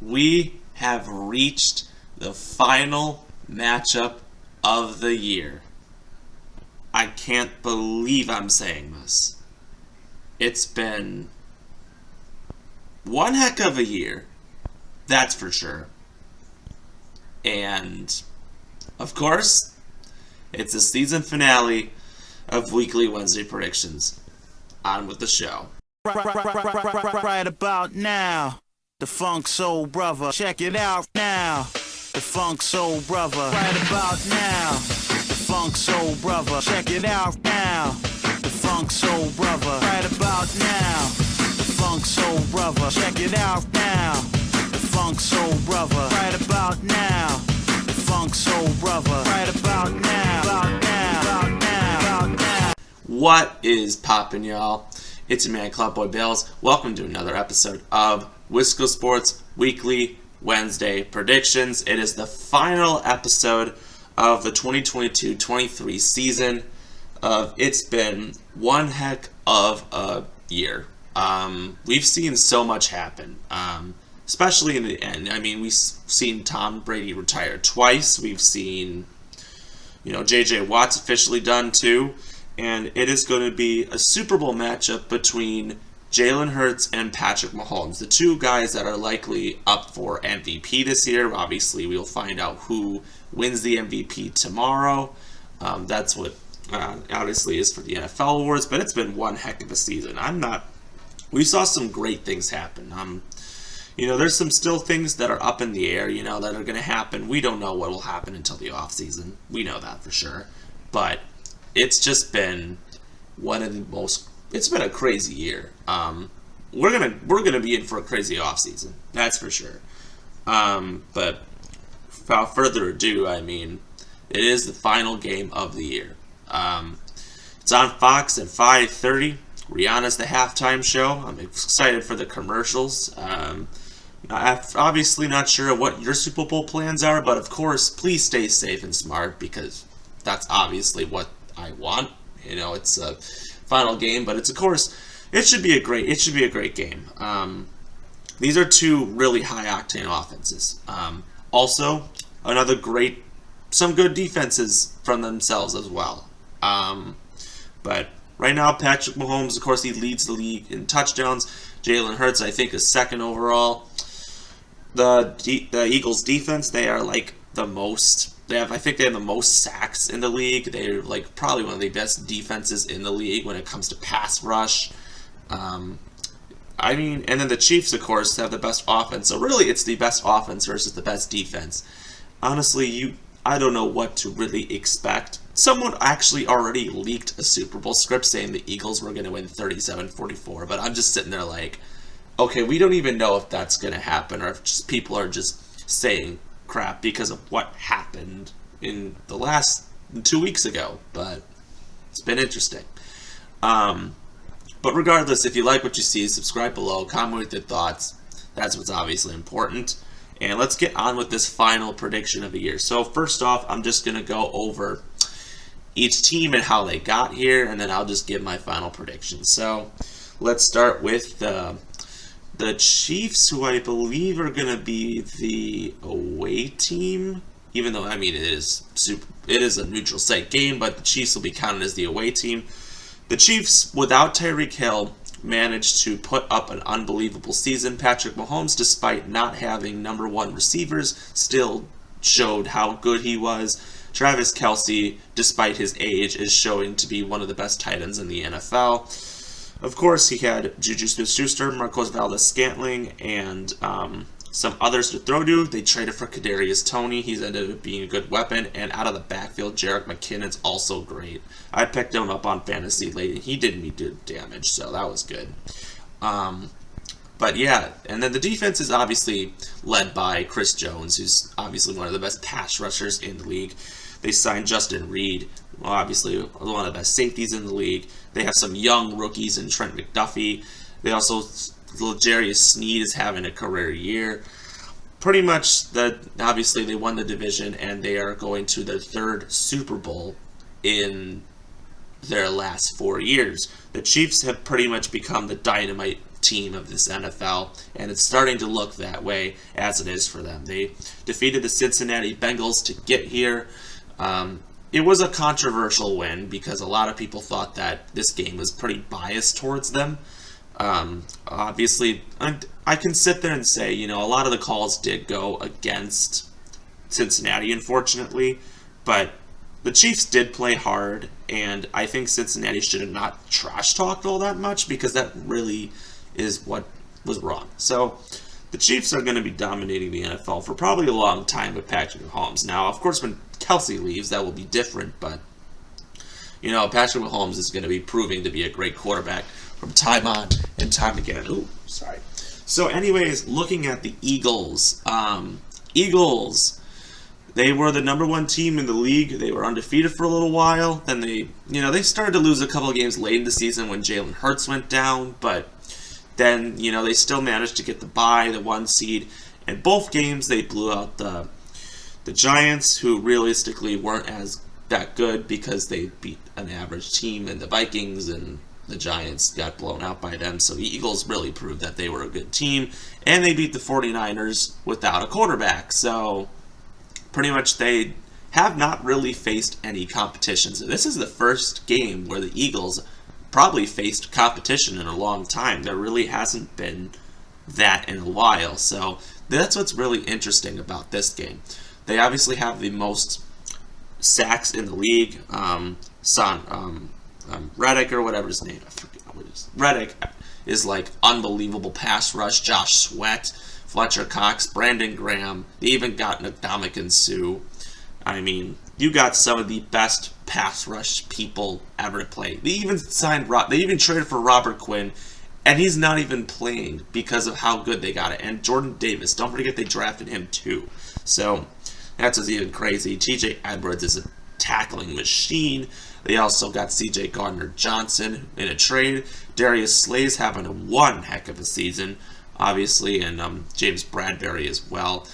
we have reached the final matchup of the year. I can't believe I'm saying this. It's been one heck of a year, that's for sure. And, of course, it's the season finale of Weekly Wednesday Predictions. On with the show. Right about now, the Funk Soul Brother. Check it out now, the Funk Soul Brother. Right about now, the Funk Soul Brother. Check it out now, the Funk Soul Brother. Right about now, the Funk Soul Brother. Check it out now, the Funk Soul Brother. Right about now, the Funk Soul Brother. Right about now, about now, about now, about now. What is poppin', y'all? It's your man, Cloudboy Bales. Welcome to another episode of Wisco Sports Weekly Wednesday Predictions. It is the final episode of the 2022-23 season. It's been one heck of a year. We've seen so much happen, especially in the end. I mean, we've seen Tom Brady retire twice. We've seen, J.J. Watt's officially done too. And it is going to be a Super Bowl matchup between Jalen Hurts and Patrick Mahomes, the two guys that are likely up for MVP this year. Obviously, we'll find out who wins the MVP tomorrow. That's what obviously is for the NFL awards, but it's been one heck of a season. We saw some great things happen. There's some still things that are up in the air, that are going to happen. We don't know what will happen until the offseason. We know that for sure. But it's just been it's been a crazy year. We're gonna be in for a crazy offseason, that's for sure. But without further ado, it is the final game of the year. It's on Fox at 5:30. Rihanna's the halftime show. I'm excited for the commercials. I'm obviously not sure what your Super Bowl plans are, but of course, please stay safe and smart, because that's obviously what I want. It's a final game, but it should be a great game. These are two really high octane offenses. Also, some good defenses from themselves as well. But right now, Patrick Mahomes, of course, he leads the league in touchdowns. Jalen Hurts, I think, is second overall. The Eagles defense, they are I think they have the most sacks in the league. They're probably one of the best defenses in the league when it comes to pass rush. And then the Chiefs, of course, have the best offense. So really, it's the best offense versus the best defense. Honestly, I don't know what to really expect. Someone actually already leaked a Super Bowl script saying the Eagles were going to win 37-44, but I'm just sitting there okay, we don't even know if that's going to happen, or if people are just saying crap because of what happened in the last 2 weeks ago. But it's been interesting. But regardless, if you like what you see, subscribe below, comment with your thoughts. That's what's obviously important. And let's get on with this final prediction of the year. So first off, I'm just going to go over each team and how they got here, and then I'll just give my final prediction. So let's start with the Chiefs, who I believe are going to be the away team, even though, it is a neutral site game, but the Chiefs will be counted as the away team. The Chiefs, without Tyreek Hill, managed to put up an unbelievable season. Patrick Mahomes, despite not having number one receivers, still showed how good he was. Travis Kelce, despite his age, is showing to be one of the best tight ends in the NFL. Of course, he had Juju Smith-Schuster, Marquez Valdes-Scantling, and some others to throw to. They traded for Kadarius Toney. He's ended up being a good weapon. And out of the backfield, Jerick McKinnon's also great. I picked him up on fantasy late, and he did me good damage, so that was good. But yeah, and then the defense is obviously led by Chris Jones, who's obviously one of the best pass rushers in the league. They signed Justin Reed, obviously one of the best safeties in the league. They have some young rookies in Trent McDuffie. They also, L'Jarius Sneed is having a career year. Pretty much, obviously they won the division, and they are going to their third Super Bowl in their last 4 years. The Chiefs have pretty much become the dynamite team of this NFL, and it's starting to look that way as it is for them. They defeated the Cincinnati Bengals to get here. It was a controversial win because a lot of people thought that this game was pretty biased towards them. Obviously, I can sit there and say, a lot of the calls did go against Cincinnati, unfortunately, but the Chiefs did play hard, and I think Cincinnati should have not trash-talked all that much because that really is what was wrong. So the Chiefs are going to be dominating the NFL for probably a long time with Patrick Mahomes. Now, of course, when Kelsey leaves, that will be different, but Patrick Mahomes is going to be proving to be a great quarterback from time on and time again. Ooh, sorry. So anyways, looking at the Eagles. Eagles, they were the number one team in the league. They were undefeated for a little while. Then they started to lose a couple of games late in the season when Jalen Hurts went down, but then, they still managed to get the bye, the 1 seed. And both games, they blew out the Giants, who realistically weren't that good because they beat an average team, and the Vikings and the Giants got blown out by them. So the Eagles really proved that they were a good team, and they beat the 49ers without a quarterback. So pretty much they have not really faced any competition. So this is the first game where the Eagles probably faced competition in a long time. There really hasn't been that in a while. So that's what's really interesting about this game. They obviously have the most sacks in the league. Reddick or whatever his name, I forget what it is. Reddick is like unbelievable pass rush. Josh Sweat, Fletcher Cox, Brandon Graham. They even got Ndamukong Suh. I mean, you got some of the best pass rush people ever to play. They even traded for Robert Quinn, and he's not even playing because of how good they got it. And Jordan Davis, don't forget they drafted him too. So that's what's even crazy. TJ Edwards is a tackling machine. They also got CJ Gardner-Johnson in a trade. Darius Slay's having one heck of a season, obviously, and James Bradbury as well.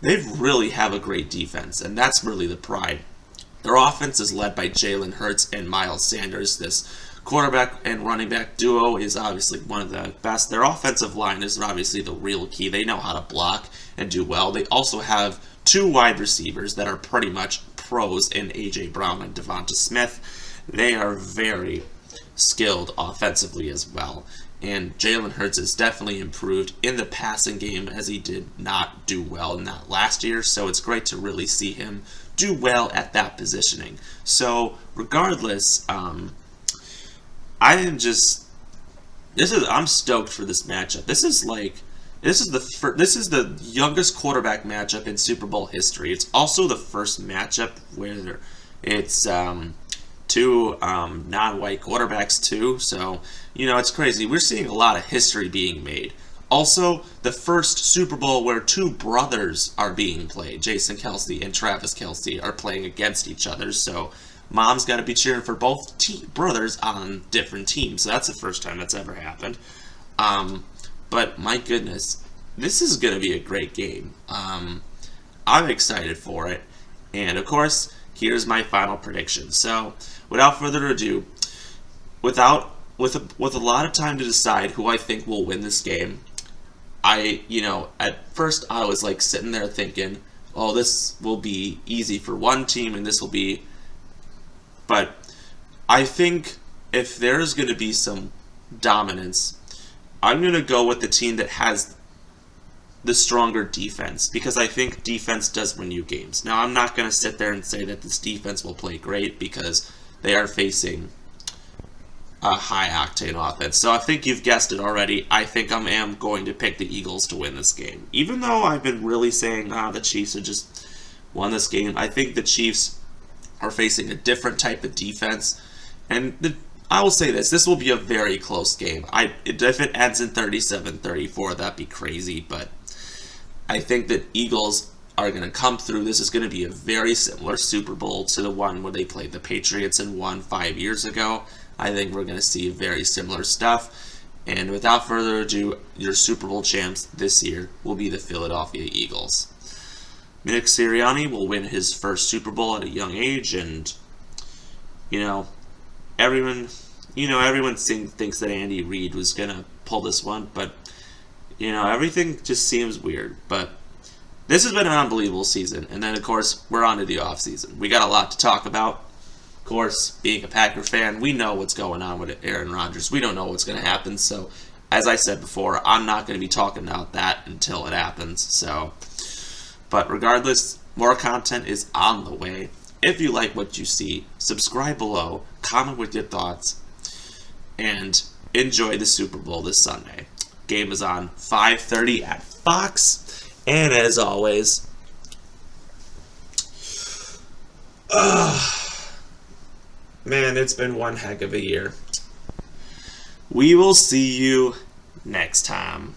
They really have a great defense, and that's really the pride. Their offense is led by Jalen Hurts and Miles Sanders. This quarterback and running back duo is obviously one of the best. Their offensive line is obviously the real key. They know how to block and do well. They also have 2 wide receivers that are pretty much pros in A.J. Brown and Devonta Smith. They are very skilled offensively as well. And Jalen Hurts has definitely improved in the passing game, as he did not do well in that last year. So it's great to really see him do well at that positioning. So regardless, I'm stoked for this matchup. This is the youngest quarterback matchup in Super Bowl history. It's also the first matchup where it's 2 non-white quarterbacks too. So, it's crazy. We're seeing a lot of history being made. Also, the first Super Bowl where 2 brothers are being played. Jason Kelce and Travis Kelce are playing against each other. So, mom's got to be cheering for both brothers on different teams. So that's the first time that's ever happened. But my goodness, this is going to be a great game. I'm excited for it. And of course, here's my final prediction. So, without further ado, with a lot of time to decide who I think will win this game, at first I was like sitting there thinking, oh, this will be easy for one team and this will be, but I think if there's going to be some dominance, I'm going to go with the team that has the stronger defense, because I think defense does win you games. Now, I'm not going to sit there and say that this defense will play great because they are facing a high-octane offense. So I think you've guessed it already. I think I am going to pick the Eagles to win this game. Even though I've been really saying, the Chiefs have just won this game, I think the Chiefs are facing a different type of defense. And I will say this will be a very close game. If it ends in 37-34, that'd be crazy, but I think that Eagles are going to come through. This is going to be a very similar Super Bowl to the one where they played the Patriots and won 5 years ago. I think we're going to see very similar stuff. And without further ado, your Super Bowl champs this year will be the Philadelphia Eagles. Nick Sirianni will win his first Super Bowl at a young age, and everyone thinks that Andy Reid was going to pull this one, but everything just seems weird. But this has been an unbelievable season, and then of course we're on to the off season. We got a lot to talk about. Of course, being a Packer fan, we know what's going on with Aaron Rodgers. We don't know what's going to happen. So, as I said before, I'm not going to be talking about that until it happens. So, but regardless, more content is on the way. If you like what you see, subscribe below, comment with your thoughts, and enjoy the Super Bowl this Sunday. Game is on 5:30 at Fox, and as always, man, it's been one heck of a year. We will see you next time.